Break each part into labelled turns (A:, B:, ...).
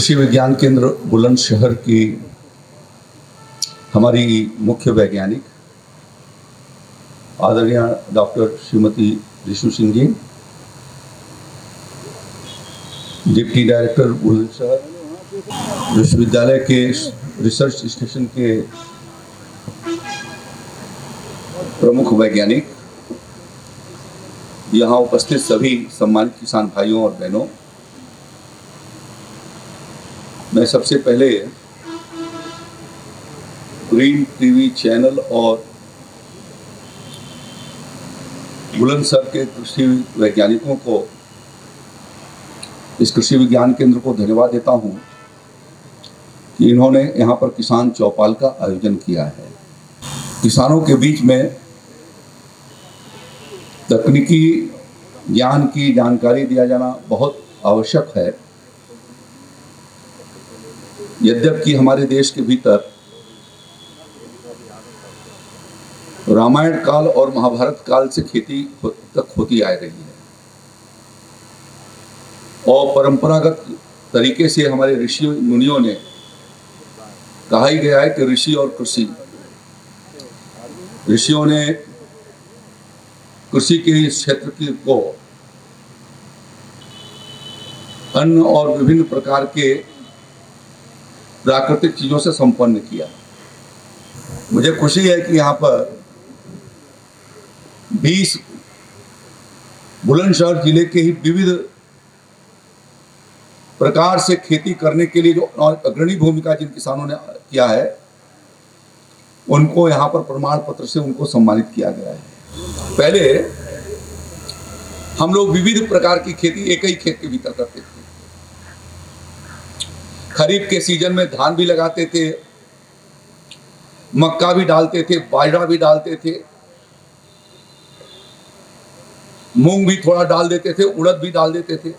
A: कृषि विज्ञान केंद्र बुलंदशहर की हमारी मुख्य वैज्ञानिक आदरणीय doctor Shrimati Rishu Singh ji, deputy director Bulandshahr विश्वविद्यालय के रिसर्च स्टेशन के प्रमुख वैज्ञानिक, यहाँ उपस्थित सभी सम्मानित किसान भाइयों और बहनों, मैं सबसे पहले ग्रीन टीवी चैनल और बुलंदशहर के कृषि वैज्ञानिकों को, इस कृषि विज्ञान केंद्र को धन्यवाद देता हूं कि इन्होंने यहाँ पर किसान चौपाल का आयोजन किया है। किसानों के बीच में तकनीकी ज्ञान की जानकारी दिया जाना बहुत आवश्यक है। यद्यपि हमारे देश के भीतर रामायण काल और महाभारत काल से खेती तक होती आ रही है और परंपरागत तरीके से हमारे ऋषि मुनियों ने कहा ही गया है कि ऋषि और कृषि, ऋषियों ने कृषि के इस क्षेत्र को अन्न और विभिन्न प्रकार के प्राकृतिक चीजों से संपन्न किया। मुझे खुशी है कि यहाँ पर 20 बुलंदशहर जिले के ही विविध प्रकार से खेती करने के लिए जो अग्रणी भूमिका जिन किसानों ने किया है, उनको यहाँ पर प्रमाण पत्र से उनको सम्मानित किया गया है। पहले हम लोग विविध प्रकार की खेती एक ही खेत के भीतर करते थे। खरीफ के सीजन में धान भी लगाते थे, मक्का भी डालते थे, बाजरा भी डालते थे, मूंग भी थोड़ा डाल देते थे, उड़द भी डाल देते थे,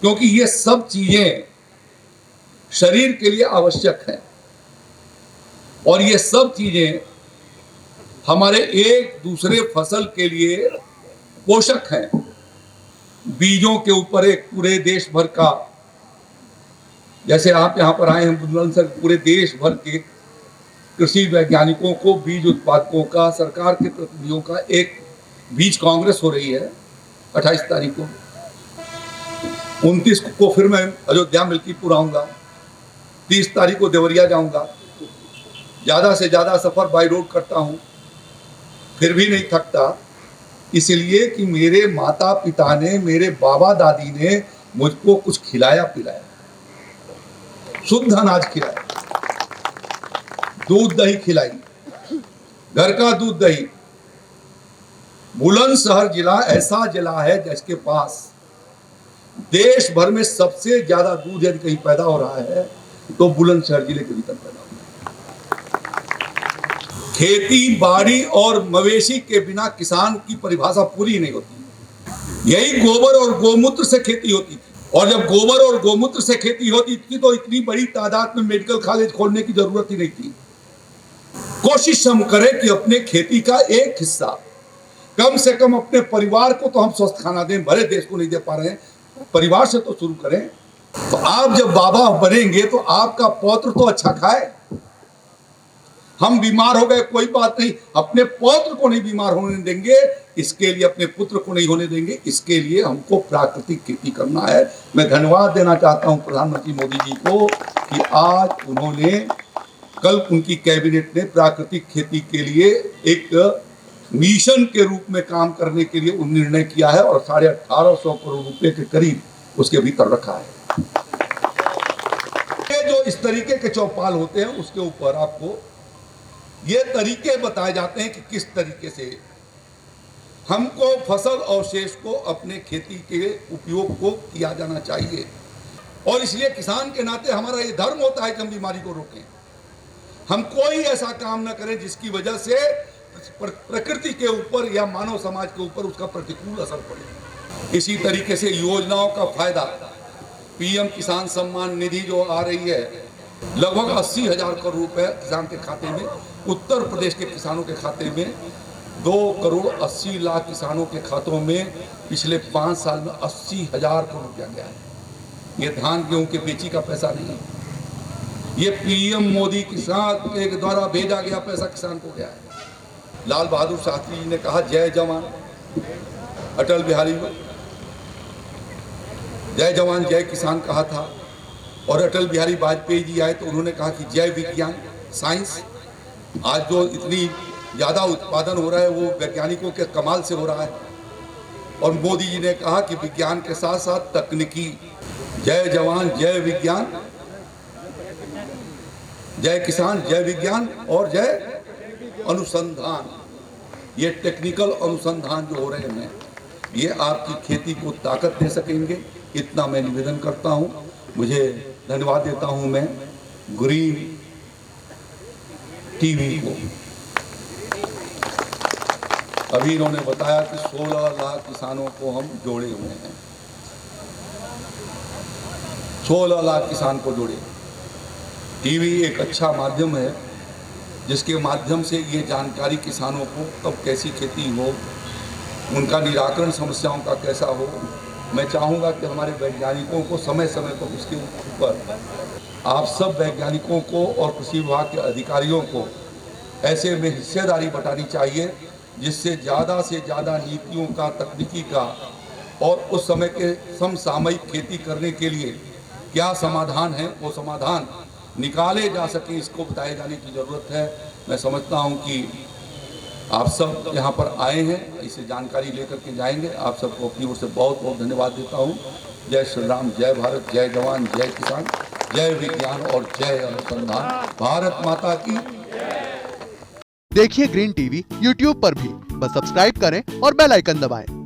A: क्योंकि ये सब चीजें शरीर के लिए आवश्यक हैं और ये सब चीजें हमारे एक दूसरे फसल के लिए पोषक हैं। बीजों के ऊपर एक पूरे देश भर का, जैसे आप यहाँ पर आए हैं बुलंदशहर, पूरे देश भर के कृषि वैज्ञानिकों को, बीज उत्पादकों का, सरकार के प्रतिनिधियों का एक बीज कांग्रेस हो रही है 28 तारीख को। 29 को फिर मैं अयोध्या मिल्कीपुर आऊँगा, 30 तारीख को देवरिया जाऊँगा। ज़्यादा से ज़्यादा सफ़र बाई रोड करता हूँ, फिर भी नहीं थकता, इसलिए कि मेरे माता पिता ने, मेरे बाबा दादी ने मुझको कुछ खिलाया पिलाया, शुद्ध अनाज खिलाया, दूध दही खिलाई, घर का दूध दही। बुलंदशहर जिला ऐसा जिला है जिसके पास देश भर में सबसे ज्यादा दूध यदि कहीं पैदा हो रहा है तो बुलंदशहर जिले के भीतर पैदा हो रहा है। खेती बाड़ी और मवेशी के बिना किसान की परिभाषा पूरी नहीं होती। यही गोबर और गोमूत्र से खेती होती थी, और जब गोबर और गोमूत्र से खेती होती थी तो इतनी बड़ी तादाद में मेडिकल कॉलेज खोलने की जरूरत ही नहीं थी। कोशिश हम करें कि अपने खेती का एक हिस्सा, कम से कम अपने परिवार को तो हम स्वस्थ खाना दें, भले देश को नहीं दे पा रहे हैं, परिवार से तो शुरू करें। तो आप जब बाबा बनेंगे तो आपका पौत्र तो अच्छा खाए। हम बीमार हो गए कोई बात नहीं, अपने पौत्र को नहीं बीमार होने देंगे, इसके लिए अपने पुत्र को नहीं होने देंगे, इसके लिए हमको प्राकृतिक खेती करना है। मैं धन्यवाद देना चाहता हूं प्रधानमंत्री मोदी जी को कि आज उन्होंने, कल उनकी कैबिनेट ने प्राकृतिक खेती के लिए एक मिशन के रूप में काम करने के लिए निर्णय किया है और 1850 करोड़ रुपए के करीब उसके भीतर रखा है। ये जो इस तरीके के चौपाल होते हैं उसके ऊपर आपको ये तरीके बताए जाते हैं कि किस तरीके से हमको फसल अवशेष को अपने खेती के उपयोग को किया जाना चाहिए। और इसलिए किसान के नाते हमारा ये धर्म होता है कि हम बीमारी को रोकें। हम कोई ऐसा काम न करें जिसकी वजह से प्रकृति के ऊपर या मानव समाज के ऊपर उसका प्रतिकूल असर पड़े। इसी तरीके से योजनाओं का फायदा, पीएम किसान सम्मान निधि जो आ रही है, लगभग 80,000 करोड़ रुपए किसान के खाते में, उत्तर प्रदेश के किसानों के खाते में 2,80,00,000 किसानों के खातों में पिछले 5 साल में 80,000 करोड़ रुपया गया है। ये धान गेहूं के बेची का पैसा नहीं है, ये पीएम मोदी किसान के द्वारा भेजा गया पैसा किसान को गया है। लाल बहादुर शास्त्री जी ने कहा जय जवान, अटल बिहारी जय जवान जय किसान कहा था, और अटल बिहारी वाजपेयी जी आए तो उन्होंने कहा कि जय विज्ञान साइंस। आज जो इतनी ज़्यादा उत्पादन हो रहा है वो वैज्ञानिकों के कमाल से हो रहा है, और मोदी जी ने कहा कि विज्ञान के साथ साथ तकनीकी। जय जवान जय विज्ञान, जय किसान जय विज्ञान और जय अनुसंधान। ये टेक्निकल अनुसंधान जो हो रहे हैं ये आपकी खेती को ताकत दे सकेंगे, इतना मैं निवेदन करता हूं। मुझे धन्यवाद देता हूं मैं ग्रीन टीवी को। अभी इन्होंने बताया कि 16 लाख किसानों को हम जोड़े हुए हैं, 16 लाख किसान को जोड़े। टीवी एक अच्छा माध्यम है जिसके माध्यम से ये जानकारी किसानों को कब कैसी खेती हो, उनका निराकरण समस्याओं का कैसा हो। मैं चाहूँगा कि हमारे वैज्ञानिकों को समय समय पर उसके ऊपर आप सब वैज्ञानिकों को और कृषि विभाग के अधिकारियों को ऐसे में हिस्सेदारी बटानी चाहिए जिससे ज़्यादा से ज़्यादा नीतियों का, तकनीकी का और उस समय के समसामयिक खेती करने के लिए क्या समाधान है वो समाधान निकाले जा सके, इसको बताए जाने की ज़रूरत है। मैं समझता हूँ कि आप सब यहाँ पर आए हैं, इसे जानकारी लेकर के जाएंगे। आप सबको अपनी ओर से बहुत बहुत धन्यवाद देता हूँ। जय श्री राम, जय भारत, जय जवान जय किसान, जय विज्ञान और जय अनुसंधान। भारत माता की।
B: देखिए ग्रीन टीवी YouTube पर भी, बस सब्सक्राइब करें और बेल आइकन दबाएं।